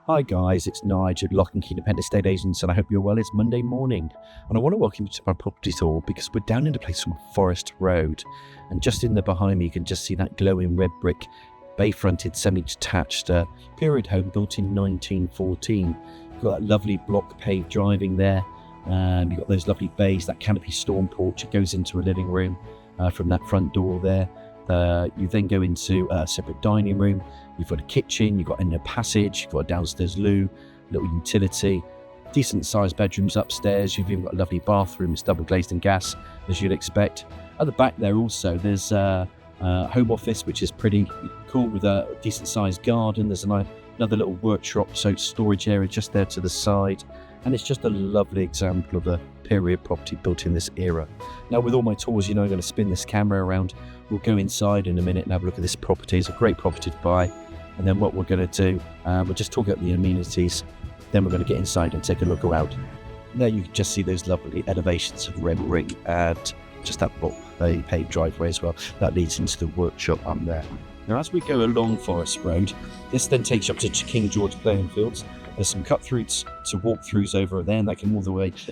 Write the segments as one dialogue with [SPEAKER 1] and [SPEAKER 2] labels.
[SPEAKER 1] Hi guys, it's Nigel at Lacock Independent Estate Agents, and I hope you're well. It's Monday morning, and I want to welcome you to my property tour because we're down in a place called Forest Road, and just in there behind me you can just see that glowing red brick, bay-fronted, semi-detached period home built in 1914. You've got that lovely block paved driving there. You've got those lovely bays, that canopy storm porch. It goes into a living room from that front door there. You then go into a separate dining room. You've got a kitchen, you've got a passage, you've got a downstairs loo, little utility, decent sized bedrooms upstairs. You've even got a lovely bathroom. It's double glazed and gas, as you'd expect. At the back there also, there's a home office, which is pretty cool, with a decent sized garden. There's another little workshop, so storage area just there to the side. And it's just a lovely example of a period property built in this era. Now, with all my tours, I'm going to spin this camera around. We'll go inside in a minute and have a look at this property. It's a great property to buy. And then what we're going to do, we'll just talk about the amenities. Then we're going to get inside and take a look around. There you can just see those lovely elevations of red brick and just that a paved driveway as well. That leads into the workshop up there. Now, as we go along Forest Road, this then takes you up to King George playing fields. There's some cut-throughs to walk-throughs over there, and that can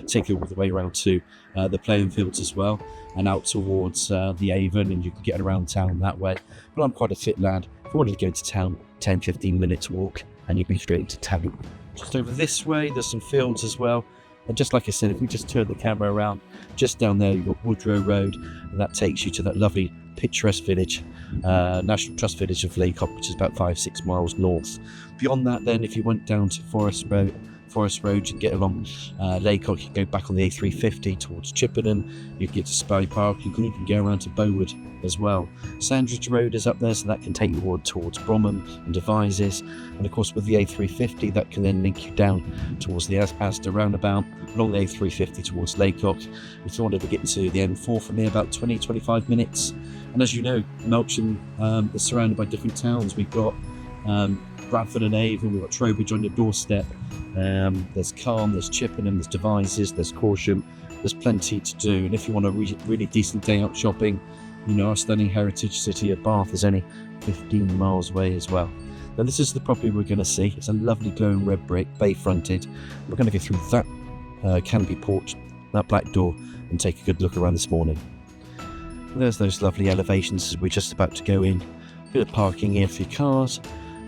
[SPEAKER 1] take you all the way around to the playing fields as well, and out towards the Avon, and you can get around town that way. But I'm quite a fit lad. If you wanted to go to town, 10-15 minutes walk, and you'd be straight into town. Just over this way, there's some fields as well. And just like I said, if we just turn the camera around, just down there you've got Woodrow Road, and that takes you to that lovely picturesque village, National Trust village of Lacock, which is about 5-6 miles north. Beyond that then, if you went down to Forest Road, you'd get along Lacock, you can go back on the A350 towards Chippenham, you can get to Spy Park, you can even go around to Beauwood as well. Sandridge Road is up there, so that can take you towards Bromham and Devizes, and of course with the A350 that can then link you down towards the Asda roundabout, along the A350 towards Lacock. If you wanted to get to the M4 from here, about 20-25 minutes. And as you know, Melksham is surrounded by different towns. We've got Bradford and Avon, we've got Trowbridge on your doorstep, there's Calne, there's Chippenham, there's Devizes, there's Corsham. There's plenty to do, and if you want a really decent day out shopping, our stunning heritage city of Bath is only 15 miles away as well. Now, this is the property we're going to see. It's a lovely glowing red brick, bay fronted. We're going to go through that canopy porch, that black door, and take a good look around this morning. There's those lovely elevations as we're just about to go in. A bit of parking here for your cars.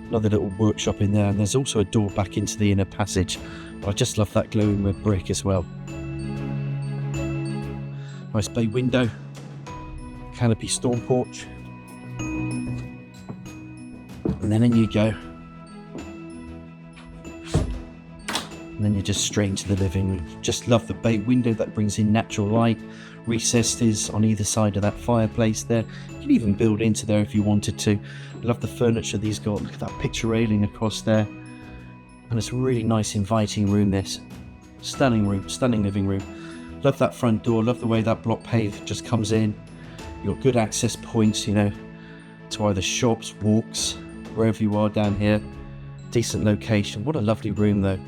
[SPEAKER 1] Another little workshop in there, and there's also a door back into the inner passage. But I just love that glowing red brick as well. Nice bay window, canopy storm porch, and then in you go. And then you're just straight into the living room. Just love the bay window that brings in natural light. Recesses on either side of that fireplace there. You can even build into there if you wanted to. Love the furniture these got. Look at that picture railing across there. And it's a really nice inviting room, this. Stunning room, stunning living room. Love that front door. Love the way that block pave just comes in. You've got good access points, to either shops, walks, wherever you are down here. Decent location. What a lovely room though.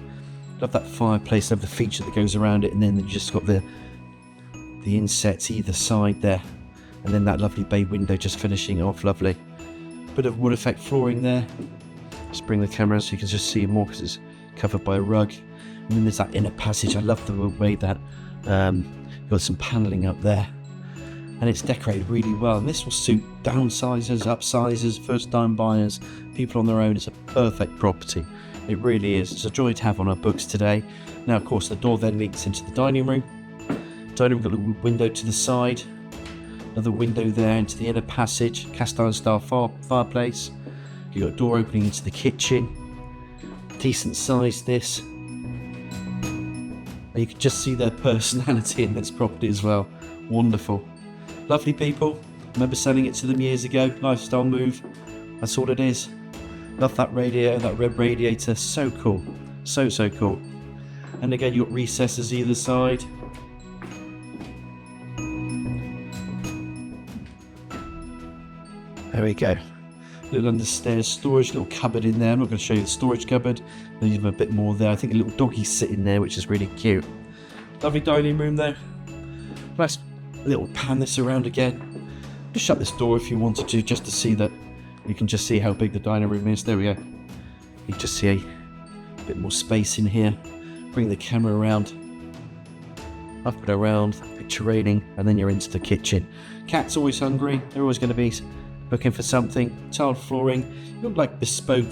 [SPEAKER 1] Love that fireplace, love the feature that goes around it, and then you just got the insets either side there, and then that lovely bay window just finishing off. Lovely. Bit of wood effect flooring there. Just bring the camera so you can just see it more because it's covered by a rug. And then there's that inner passage. I love the way that got some panelling up there, and it's decorated really well. And this will suit downsizers, upsizers, first time buyers, people on their own. It's a perfect property. It really is. It's a joy to have on our books today. Now, of course, the door then leads into the dining room. Dining room, got a little window to the side. Another window there into the inner passage. Cast iron style fireplace. You've got a door opening into the kitchen. Decent size this. And you can just see their personality in this property as well. Wonderful. Lovely people. Remember selling it to them years ago. Lifestyle move. That's all it is. Love that radiator, that red radiator. So cool. So cool. And again, you've got recesses either side. There we go. Little understairs storage, little cupboard in there. I'm not going to show you the storage cupboard. There's even a bit more there. I think a little doggy sitting there, which is really cute. Lovely dining room though. Let's little pan this around again. Just shut this door if you wanted to, just to see that. You can just see how big the dining room is. There we go. You just see A bit more space in here. Bring the camera around, up and around, picture railing, and then you're into the kitchen. Cat's always hungry, they're always going to be looking for something. Tiled flooring, you've got like bespoke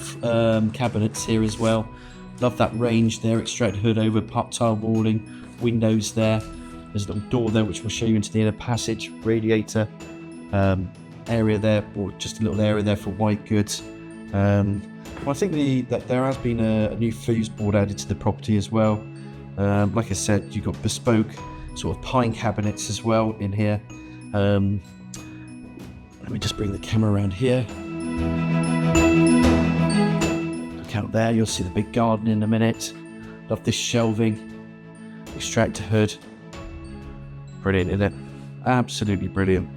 [SPEAKER 1] cabinets here as well. Love that range there, extract hood over, pop tile walling, windows there. There's a little door there which will show you into the inner passage, radiator area there, or just a little area there for white goods. Well, I think that there has been a new fuse board added to the property as well. Like I said, you've got bespoke sort of pine cabinets as well in here. Let me just bring the camera around here. Look out there, you'll see the big garden in a minute. Love this shelving, extractor hood. Brilliant, isn't it? Absolutely brilliant.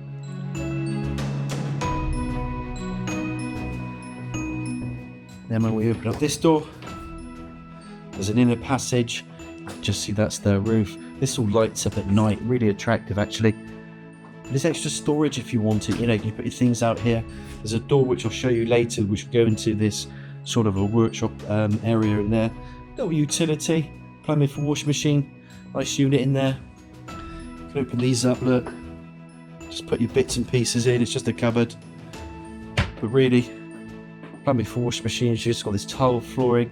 [SPEAKER 1] Then when we open up this door, there's an inner passage. Just see that's the roof. This all lights up at night, really attractive actually. There's extra storage if you want it, you know, you can put your things out here. There's a door which I'll show you later, which will go into this sort of a workshop area in there. Little utility, plumbing for washing machine, nice unit in there. You can open these up, look. Just put your bits and pieces in, it's just a cupboard. But really, plumbing for washing machines, you've just got this tile flooring.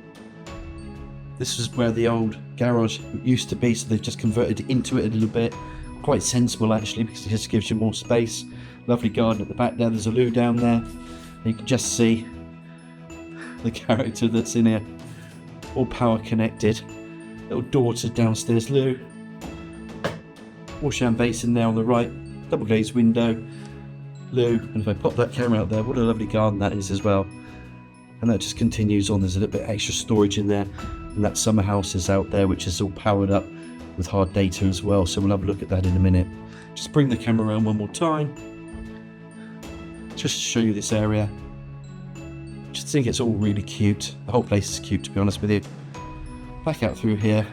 [SPEAKER 1] This is where the old garage used to be, so they've just converted into it a little bit. Quite sensible actually, because it just gives you more space. Lovely garden at the back there, there's a loo down there. And you can just see the character that's in here. All power connected. Little door to downstairs loo. Wash hand basin there on the right. Double glazed window. Loo. And if I pop that camera out there, what a lovely garden that is as well. And that just continues on, there's a little bit extra storage in there. And that summer house is out there, which is all powered up with hard data as well, so we'll have a look at that in a minute. Just bring the camera around one more time, just to show you this area. Just think it's all really cute. The whole place is cute, to be honest with you. Back out through here,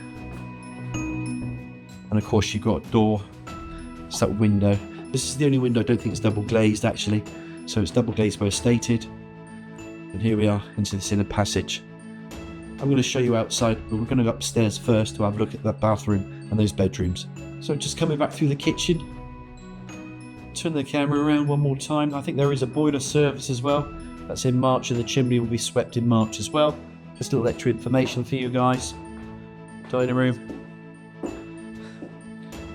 [SPEAKER 1] and of course you've got a door. It's that window. This is the only window I don't think it's double glazed actually, so it's double glazed where stated. And here we are into this inner passage. I'm going to show you outside, but we're going to go upstairs first to have a look at that bathroom and those bedrooms. So just coming back through the kitchen, turn the camera around one more time. I think there is a boiler service as well. That's in March, and the chimney will be swept in March as well. Just a little extra information for you guys. Dining room.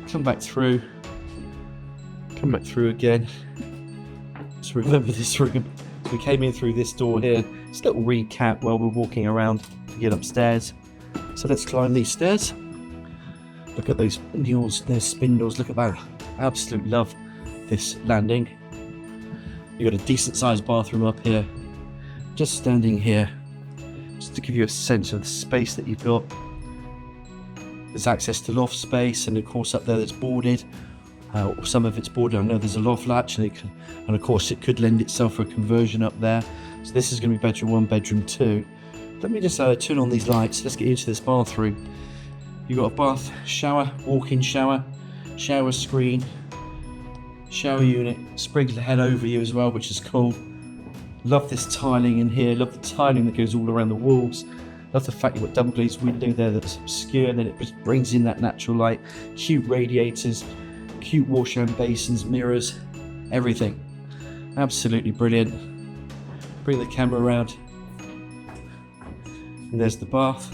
[SPEAKER 1] Come back through again. Just remember this room. So we came in through this door here. Just a little recap while we're walking around to get upstairs. So let's climb these stairs. Look at those spindles, there's spindles, look at that. Absolute love this landing. You've got a decent sized bathroom up here. Just standing here, just to give you a sense of the space that you've got. There's access to loft space, and of course up there that's boarded. Some of it's boarded. I know there's a loft latch, and of course it could lend itself for a conversion up there. So this is going to be bedroom 1, bedroom 2. Let me just turn on these lights. Let's get into this bathroom. You've got a bath, shower, walk-in shower, shower screen, shower unit, sprinkler head over you as well, which is cool. Love this tiling in here. Love the tiling that goes all around the walls. Love the fact you've got double glazed window there that's obscure, and then it just brings in that natural light. Cute radiators, cute wash hand basins, mirrors, everything. Absolutely brilliant. Bring the camera around. And there's the bath.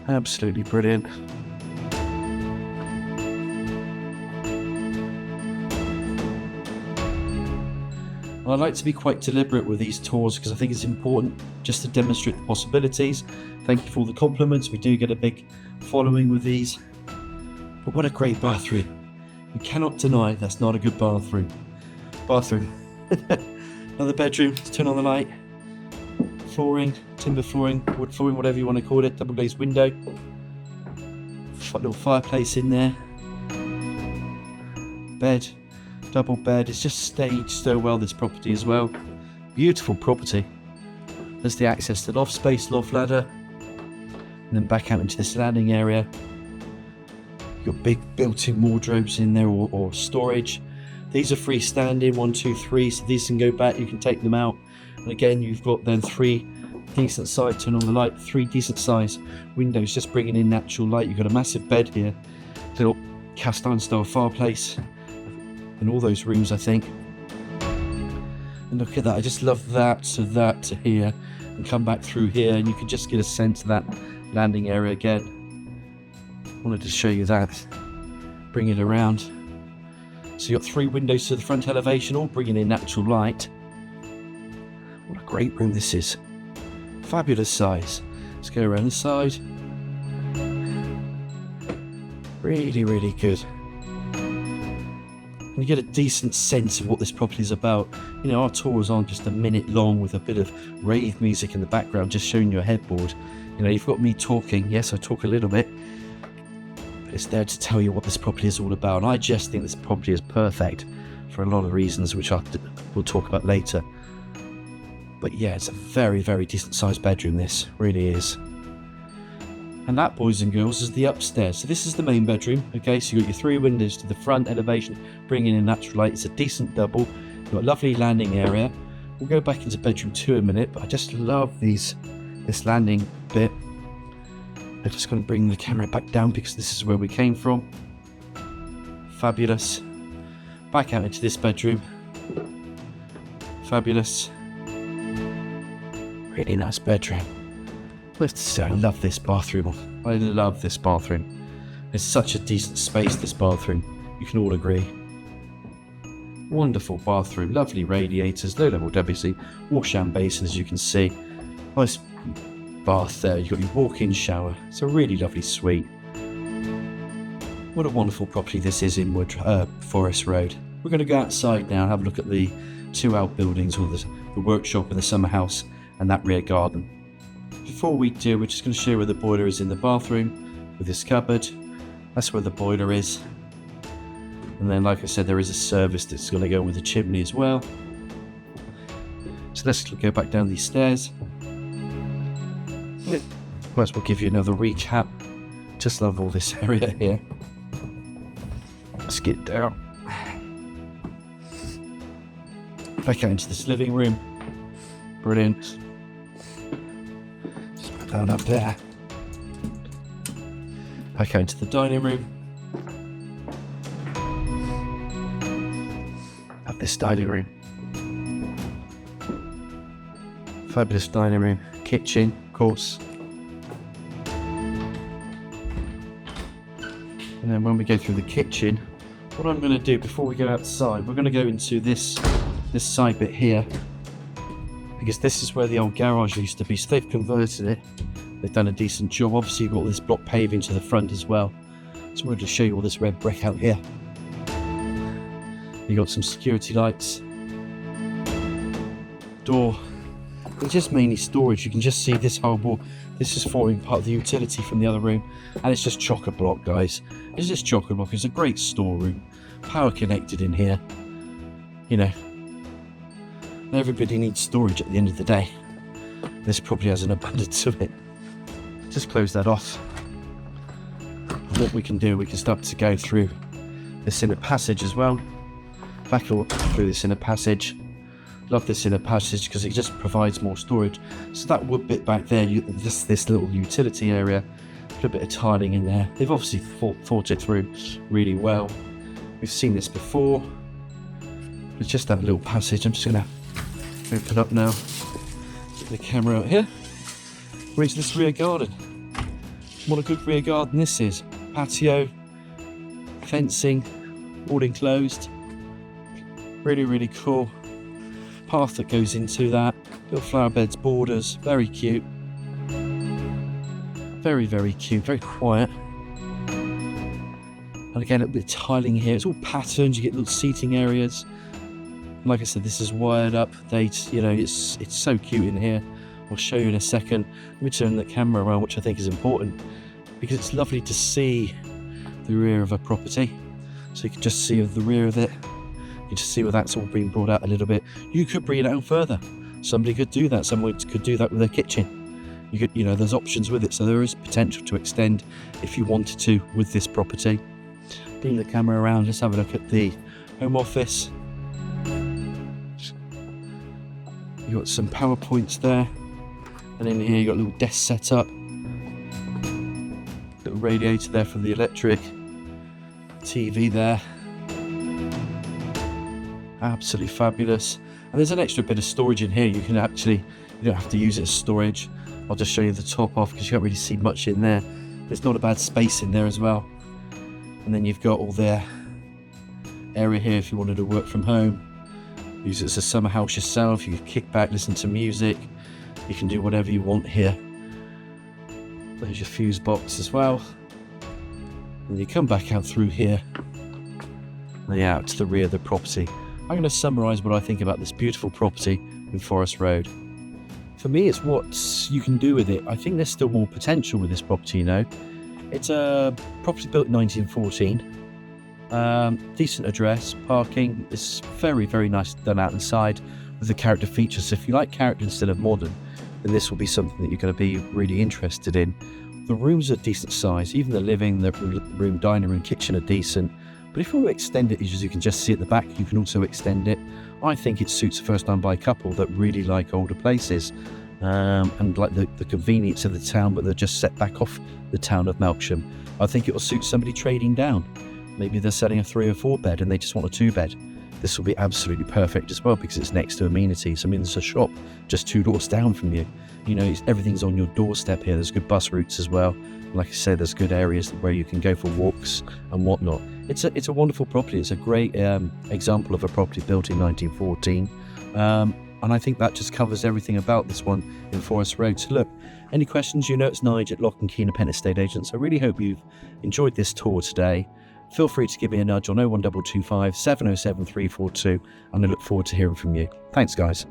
[SPEAKER 1] Absolutely brilliant. I like to be quite deliberate with these tours because I think it's important just to demonstrate the possibilities. Thank you for all the compliments. We do get a big following with these. But what a great bathroom. You cannot deny that's not a good bathroom. Another bedroom. Let's turn on the light. Flooring, timber flooring, wood flooring, whatever you want to call it. Double glazed window. Little fireplace in there. Bed. Double bed. It's just staged so well, this property as well. Beautiful property. There's the access to loft space, loft ladder. And then back out into this landing area. You've got big built-in wardrobes in there, or storage. These are freestanding, 1, 2, 3, so these can go back, you can take them out. And again, you've got then 3 decent size, turn on the light, 3 decent size windows, just bringing in natural light. You've got a massive bed here, little cast iron style fireplace in all those rooms, I think. And look at that, I just love that to here, and come back through here, and you can just get a sense of that landing area again. Wanted to show you that, bring it around. So you've got 3 windows to the front elevation, all bringing in natural light. What a great room this is. Fabulous size. Let's go around the side. Really, really good. And you get a decent sense of what this property is about. You know, our tour was on just a minute long with a bit of rave music in the background, just showing you a headboard. You know, you've got me talking. Yes, I talk a little bit, but it's there to tell you what this property is all about. And I just think this property is perfect for a lot of reasons, which we'll talk about later. But yeah, it's a very, very decent sized bedroom, this really is. And that, boys and girls, is the upstairs. So this is the main bedroom. Okay, so you've got your 3 windows to the front elevation, bringing in natural light. It's a decent double. You've got a lovely landing area. We'll go back into bedroom 2 in a minute, but I just love this landing bit. I'm just going to bring the camera back down because this is where we came from. Fabulous. Back out into this bedroom. Fabulous. Really nice bedroom. Let's say I love this bathroom. I love this bathroom. It's such a decent space, this bathroom. You can all agree. Wonderful bathroom, lovely radiators, low level WC, wash and basin, as you can see. Nice bath there. You've got your walk-in shower. It's a really lovely suite. What a wonderful property this is in Forest Road. We're going to go outside now and have a look at the 2 outbuildings, or the workshop and the summer house, and that rear garden. Before we do, we're just going to show you where the boiler is in the bathroom with this cupboard. That's where the boiler is. And then, like I said, there is a service that's going to go with the chimney as well. So let's go back down these stairs. First, we'll give you another recap. Just love all this area here. Let's get down. Back out into this living room. Brilliant. Just put that up there. Back out into the dining room. Have this dining room. Fabulous dining room. Kitchen, of course. And then when we go through the kitchen, what I'm going to do before we go outside, we're going to go into this side bit here, because this is where the old garage used to be. So they've converted it. They've done a decent job. Obviously, you've got this block paving to the front as well. So I'm going to show you all this red brick out here. You've got some security lights. Door. It's just mainly storage. You can just see this whole wall. This is forming part of the utility from the other room. And it's just chock-a-block, guys. It's just chock-a-block. It's a great storeroom. Power connected in here. You know, everybody needs storage at the end of the day. This probably has an abundance of it. Just close that off. And what we can do, we can start to go through this inner passage as well. Back through this inner passage. Love this inner passage because it just provides more storage. So that wood bit back there, this little utility area, put a bit of tiling in there. They've obviously thought it through really well. We've seen this before. Let's just have a little passage. I'm just going to open up now. Get the camera out here. We're into this rear garden. What a good rear garden this is. Patio, fencing, all enclosed. Really, really cool. Path that goes into that. Little flower beds, borders, very cute. Very, very cute, very quiet. And again, a little bit of tiling here. It's all patterned. You get little seating areas. And like I said, this is wired up. It's so cute in here. I'll show you in a second. Let me turn the camera around, which I think is important, because it's lovely to see the rear of a property. So you can just see the rear of it. You can just see where that's all being brought out a little bit. You could bring it out further. Somebody could do that. Someone could do that with their kitchen. You could, there's options with it. So there is potential to extend if you wanted to with this property. Bring the camera around. Let's have a look at the home office. You've You've got some power points there. And in here you've got a little desk set up. Little radiator there for the electric. TV there. Absolutely fabulous. And there's an extra bit of storage in here. You don't have to use it as storage. I'll just show you the top off because you can't really see much in there. There's not a bad space in there as well. And then you've got all the area here if you wanted to work from home. Use it as a summer house yourself. You can kick back, listen to music. You can do whatever you want here. There's your fuse box as well. And you come back out through here. And out to the rear of the property. I'm going to summarise what I think about this beautiful property in Forest Road. For me, it's what you can do with it. I think there's still more potential with this property, you know. It's a property built in 1914. Decent address, parking. It's very, very nice done out inside with the character features. So if you like character instead of modern, then this will be something that you're going to be really interested in. The rooms are decent size. Even the living, the room, dining room, kitchen are decent. But if you want to extend it, as you can just see at the back, you can also extend it. I think it suits a first-time buyer couple that really like older places and like the convenience of the town, but they're just set back off the town of Melksham. I think it will suit somebody trading down. Maybe they're selling a 3 or 4 bed and they just want a 2 bed. This will be absolutely perfect as well because it's next to amenities. I mean, there's a shop just 2 doors down from you. You know, everything's on your doorstep here. There's good bus routes as well. Like I said, there's good areas where you can go for walks and whatnot. It's a wonderful property. It's a great example of a property built in 1914. And I think that just covers everything about this one in Forest Road. So look, any questions, you know it's Nige at Lacock Key Estate Agents. I really hope you've enjoyed this tour today. Feel free to give me a nudge on 01225 707 342 and I look forward to hearing from you. Thanks, guys.